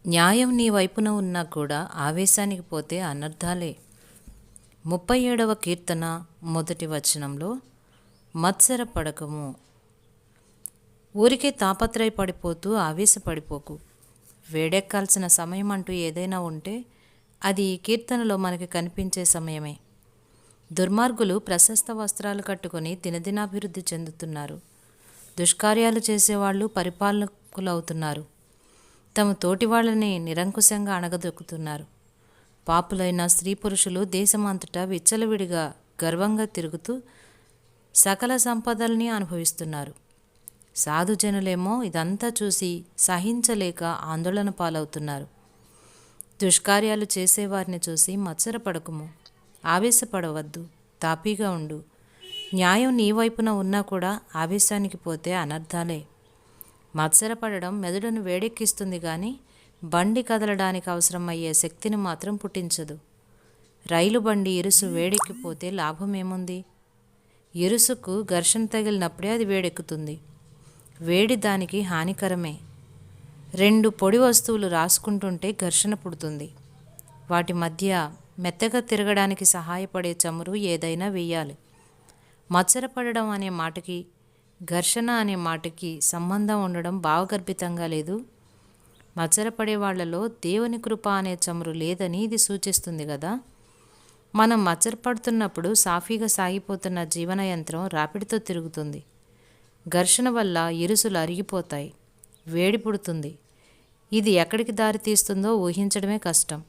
న్యాయం నీ వైపున ఉన్నా కూడా ఆవేశానికి పోతే అనర్థాలే. 37వ కీర్తన మొదటి వచనంలో మత్సరపడకము, ఊరికే తాపత్రయపడిపోతూ ఆవేశపడిపోకు. వేడెక్కాల్సిన సమయం అంటూ ఏదైనా ఉంటే అది ఈ కీర్తనలో మనకి కనిపించే సమయమే. దుర్మార్గులు ప్రశస్త వస్త్రాలు కట్టుకొని దినదినాభివృద్ధి చెందుతున్నారు. దుష్కార్యాలు చేసేవాళ్ళు పరిపాలకులవుతున్నారు. తమ తోటి వాళ్ళని నిరంకుశంగా అణగదొక్కుతున్నారు. పాపులైన స్త్రీ పురుషులు దేశమంతటా విచ్చలవిడిగా గర్వంగా తిరుగుతూ సకల సంపదల్ని అనుభవిస్తున్నారు. సాధుజనులేమో ఇదంతా చూసి సహించలేక ఆందోళన పాలవుతున్నారు. దుష్కార్యాలు చేసేవారిని చూసి మత్సరపడకుము, ఆవేశపడవద్దు, తాపీగా ఉండు. న్యాయం నీ వైపున ఉన్నా కూడా ఆవేశానికి పోతే అనర్థాలే. మత్సరపడడం మెదడును వేడెక్కిస్తుంది కానీ బండి కదలడానికి అవసరమయ్యే శక్తిని మాత్రం పుట్టించదు. రైలు బండి ఇరుసు వేడెక్కిపోతే లాభమేముంది? ఇరుసుకు ఘర్షణ తగిలినప్పుడే అది వేడెక్కుతుంది. వేడి దానికి హానికరమే. రెండు పొడి వస్తువులు రాసుకుంటుంటే ఘర్షణ పుడుతుంది. వాటి మధ్య మెత్తగా తిరగడానికి సహాయపడే చమురు ఏదైనా వేయాలి. మత్సరపడడం అనే మాటకి ఘర్షణ అనే మాటకి సంబంధం ఉండడం భావగర్భితంగా లేదు. మత్సరపడే వాళ్లలో దేవుని కృప అనే చమురు లేదని ఇది సూచిస్తుంది కదా. మనం మత్సరపడుతున్నప్పుడు సాఫీగా సాగిపోతున్న జీవన యంత్రం రాపిడితో తిరుగుతుంది. ఘర్షణ వల్ల ఇరుసులు అరిగిపోతాయి, వేడి పుడుతుంది. ఇది ఎక్కడికి దారి తీస్తుందో ఊహించడమే కష్టం.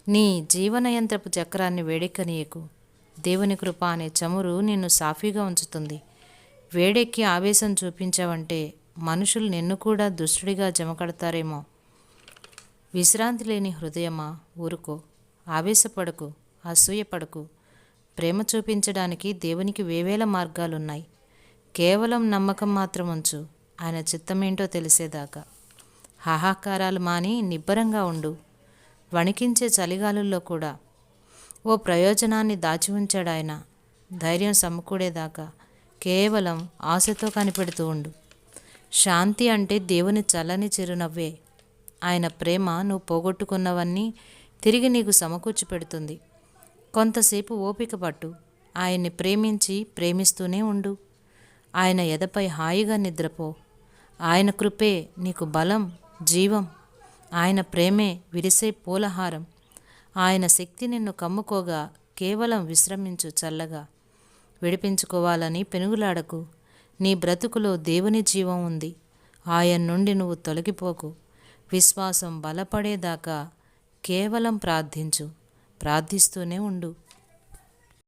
నీ జీవన యంత్రపు చక్రాన్ని వేడెక్కనీయకు. దేవుని కృప అనే చమురు నిన్ను సాఫీగా ఉంచుతుంది. వేడెక్కి ఆవేశం చూపించావంటే మనుషులు నిన్ను కూడా దుష్టుడిగా జమకడతారేమో. విశ్రాంతి లేని హృదయమా, ఊరుకో, ఆవేశపడకు, అసూయపడకు. ప్రేమ చూపించడానికి దేవునికి వేవేల మార్గాలున్నాయి. కేవలం నమ్మకం మాత్రం ఉంచు, ఆయన చిత్తమేంటో తెలిసేదాకా. హాహాకారాలు మాని నిబ్బరంగా ఉండు. వణికించే చలిగాలుల్లో కూడా ఓ ప్రయోజనాన్ని దాచి ఉంచాడు ఆయన. ధైర్యం సమకూడేదాకా కేవలం ఆశతో కనిపెడుతూ ఉండు. శాంతి అంటే దేవుని చల్లని చిరునవ్వే. ఆయన ప్రేమ నువ్వు పోగొట్టుకున్నవన్నీ తిరిగి నీకు సమకూర్చి పెడుతుంది. కొంతసేపు ఓపిక పట్టు. ఆయన్ని ప్రేమిస్తూనే ఉండు. ఆయన ఎదపై హాయిగా నిద్రపో. ఆయన కృపే నీకు బలం, జీవం. ఆయన ప్రేమే విరిసే పూలహారం. ఆయన శక్తి నిన్ను కమ్ముకోగా కేవలం విశ్రమించు చల్లగా. విడిపించుకోవాలని పెనుగులాడకు. నీ బ్రతుకులో దేవుని జీవం ఉంది. ఆయన నుండి నువ్వు తొలగిపోకు. విశ్వాసం బలపడేదాకా కేవలం ప్రార్థించు. ప్రార్థిస్తూనే ఉండు.